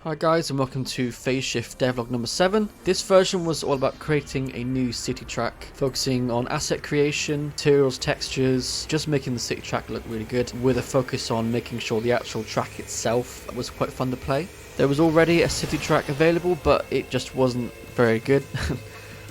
Hi guys, and welcome to Phaseshift devlog number 7. This version was all about creating a new city track, focusing on asset creation, materials, textures, just making the city track look really good, with a focus on making sure the actual track itself was quite fun to play. There was already a city track available, but it just wasn't very good.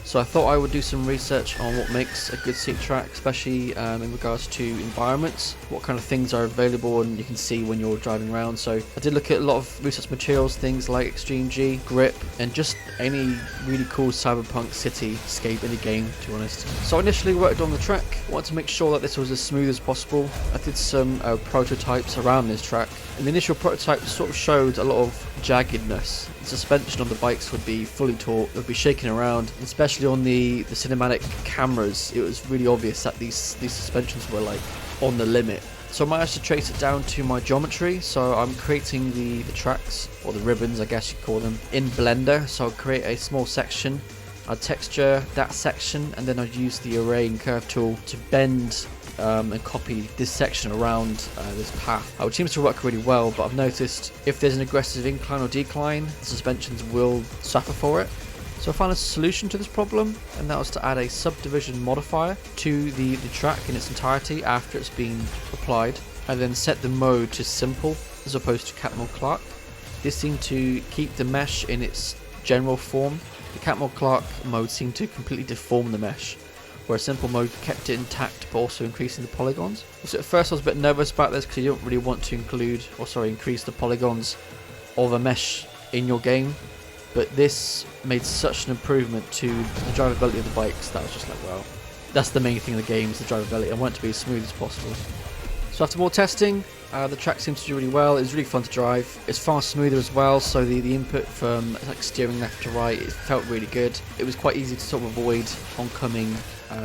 So I thought I would do some research on what makes a good city track, especially in regards to environments, what kind of things are available and you can see when you're driving around. So I did look at a lot of research materials, things like Extreme G, Grip, and just any really cool cyberpunk cityscape in the game, to be honest. So I initially worked on the track, wanted to make sure that this was as smooth as possible. I did some prototypes around this track, and the initial prototypes sort of showed a lot of jaggedness. The suspension on the bikes would be fully taut, it would be shaking around, especially on the cinematic cameras. It was really obvious that these suspensions were like on the limit. So I managed to trace it down to my geometry. So I'm creating the tracks, or the ribbons I guess you call them, in Blender. So I'll create a small section, I'd texture that section, and then I'd use the array and curve tool to bend and copy this section around this path, which seems to work really well. But I've noticed if there's an aggressive incline or decline, the suspensions will suffer for it. So I found a solution to this problem, and that was to add a subdivision modifier to the track in its entirety after it's been applied, and then set the mode to simple as opposed to Catmull Clark. This seemed to keep the mesh in its general form. The Catmull Clark mode seemed to completely deform the mesh, where simple mode kept it intact but also increasing the polygons. So at first I was a bit nervous about this because you don't really want to increase the polygons of a mesh in your game, but this made such an improvement to the drivability of the bikes that I was just like, wow, that's the main thing in the game, is the drivability. I want it to be as smooth as possible. So after more testing, the track seems to do really well. It's really fun to drive. It's far smoother as well, so the input from like steering left to right, it felt really good. It was quite easy to sort of avoid oncoming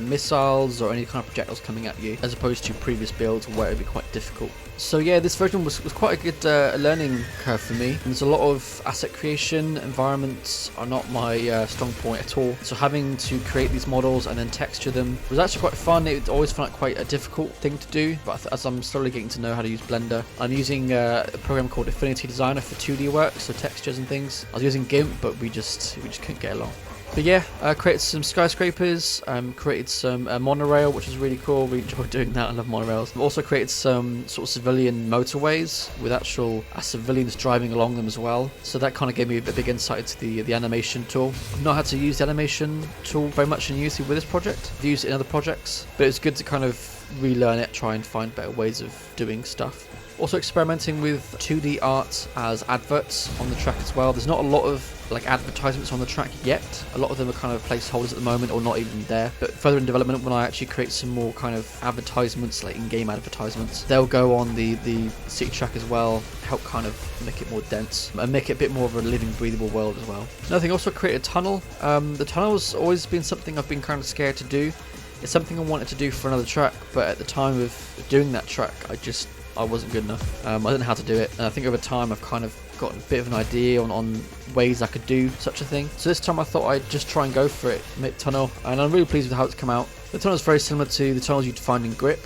missiles or any kind of projectiles coming at you, as opposed to previous builds where it would be quite difficult. So yeah, this version was quite a good learning curve for me. There's a lot of asset creation. Environments are not my strong point at all, so having to create these models and then texture them was actually quite fun. It always felt like quite a difficult thing to do, but as I'm slowly getting to know how to use Blender, I'm using a program called Affinity Designer for 2D work, so textures and things. I was using GIMP, but we just couldn't get along. But yeah, I created some skyscrapers, created some monorail, which was really cool. We enjoyed doing that. I love monorails. I've also created some sort of civilian motorways with actual civilians driving along them as well. So that kind of gave me a big insight into the animation tool. I've not had to use the animation tool very much in Unity with this project. I've used it in other projects, but it's good to kind of relearn it, try and find better ways of doing stuff. Also experimenting with 2D art as adverts on the track as well. There's not a lot of like advertisements on the track yet. A lot of them are kind of placeholders at the moment, or not even there. But further in development, when I actually create some more kind of advertisements, like in-game advertisements, they'll go on the city track as well, help kind of make it more dense and make it a bit more of a living, breathable world as well. Another thing, also create a tunnel. The tunnel's always been something I've been kind of scared to do. It's something I wanted to do for another track, but at the time of doing that track, I wasn't good enough. I didn't know how to do it, and I think over time I've kind of got a bit of an idea on ways I could do such a thing. So this time I thought I'd just try and go for it, make tunnel, and I'm really pleased with how it's come out. The tunnel is very similar to the tunnels you'd find in Grip,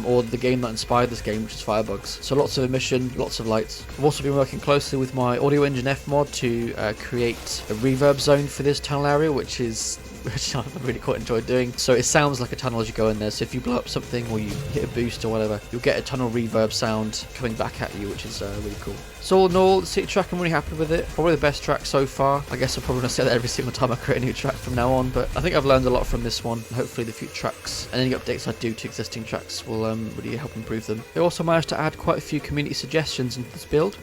or the game that inspired this game, which is Firebugs. So lots of emission, lots of lights. I've also been working closely with my Audio Engine F mod to create a Reverb Zone for this tunnel area, which I've really quite enjoyed doing. So it sounds like a tunnel as you go in there. So if you blow up something or you hit a boost or whatever, you'll get a tunnel reverb sound coming back at you, which is really cool. So all in all, the city track, I'm really happy with it. Probably the best track so far. I guess I'm probably going to say that every single time I create a new track from now on, but I think I've learned a lot from this one. And hopefully the future tracks and any updates I do to existing tracks will really help improve them. I also managed to add quite a few community suggestions into this build.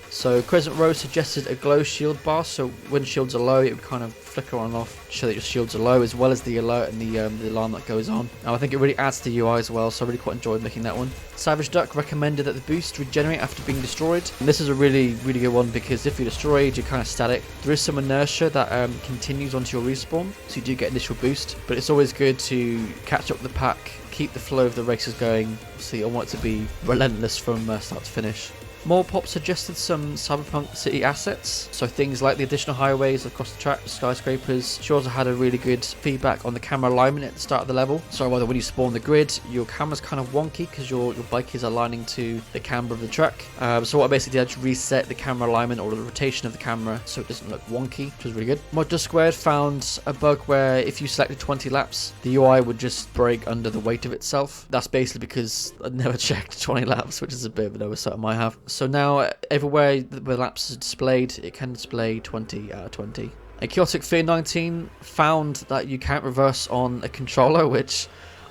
So Crescent Rose suggested a glow shield bar, so when shields are low it would kind of flicker on and off to show that your shields are low, as well as the alert and the alarm that goes on. Now I think it really adds to the UI as well, so I really quite enjoyed making that one. Savage Duck recommended that the boost regenerate after being destroyed, and this is a really good one because if you're destroyed you're kind of static. There is some inertia that continues onto your respawn, so you do get initial boost, but it's always good to catch up with the pack, keep the flow of the races going. See, I want it to be relentless from start to finish. Pop suggested some cyberpunk city assets, so things like the additional highways across the track, skyscrapers. She also had a really good feedback on the camera alignment at the start of the level. So whether when you spawn the grid, your camera's kind of wonky because your bike is aligning to the camber of the track. So what I basically did, I just reset the camera alignment or the rotation of the camera so it doesn't look wonky, which is really good. Mod Just Squared found a bug where if you selected 20 laps, the UI would just break under the weight of itself. That's basically because I'd never checked 20 laps, which is a bit of an oversight I might have. So now everywhere the laps are displayed, it can display 20 out of 20. A Chaotic Fear 19 found that you can't reverse on a controller, which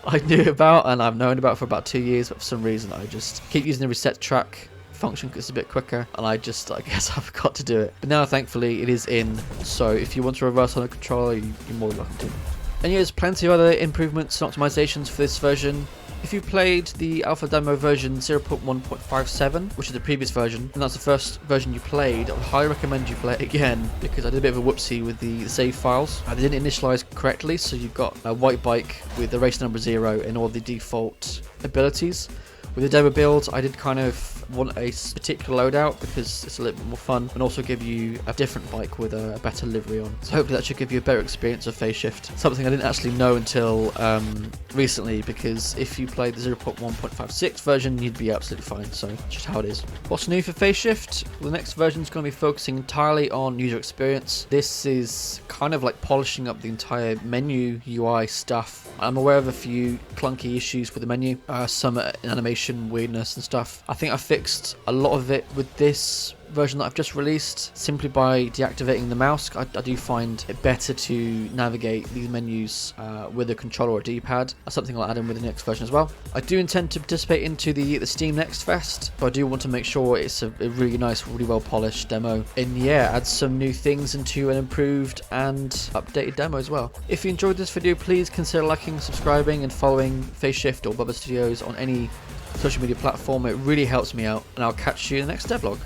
I knew about and I've known about for about 2 years, but for some reason I just keep using the reset track function because it's a bit quicker, and I guess I forgot to do it. But now thankfully it is in, so if you want to reverse on a controller, you're more than welcome to. And yeah, there's plenty of other improvements and optimizations for this version. If you played the alpha demo version 0.1.57, which is the previous version, and that's the first version you played, I would highly recommend you play it again, because I did a bit of a whoopsie with the save files. They didn't initialize correctly, so you've got a white bike with the race number 0 and all the default abilities. With the demo build, I did kind of want a particular loadout because it's a little bit more fun, and also give you a different bike with a better livery on. So hopefully that should give you a better experience of Phaseshift. Something I didn't actually know until recently, because if you played the 0.1.56 version, you'd be absolutely fine. So just how it is. What's new for Phaseshift? Well, the next version is going to be focusing entirely on user experience. This is kind of like polishing up the entire menu UI stuff. I'm aware of a few clunky issues with the menu, some animation weirdness and stuff. I think I fixed a lot of it with this version that I've just released simply by deactivating the mouse. I do find it better to navigate these menus with a controller or a D-pad. That's something I'll add in with the next version as well. I do intend to participate into the Steam Next Fest, but I do want to make sure it's a really nice, really well polished demo, and yeah, add some new things into an improved and updated demo as well. If you enjoyed this video, please consider liking, subscribing and following Phaseshift or Bubba Studios on any social media platform. It really helps me out, and I'll catch you in the next devlog.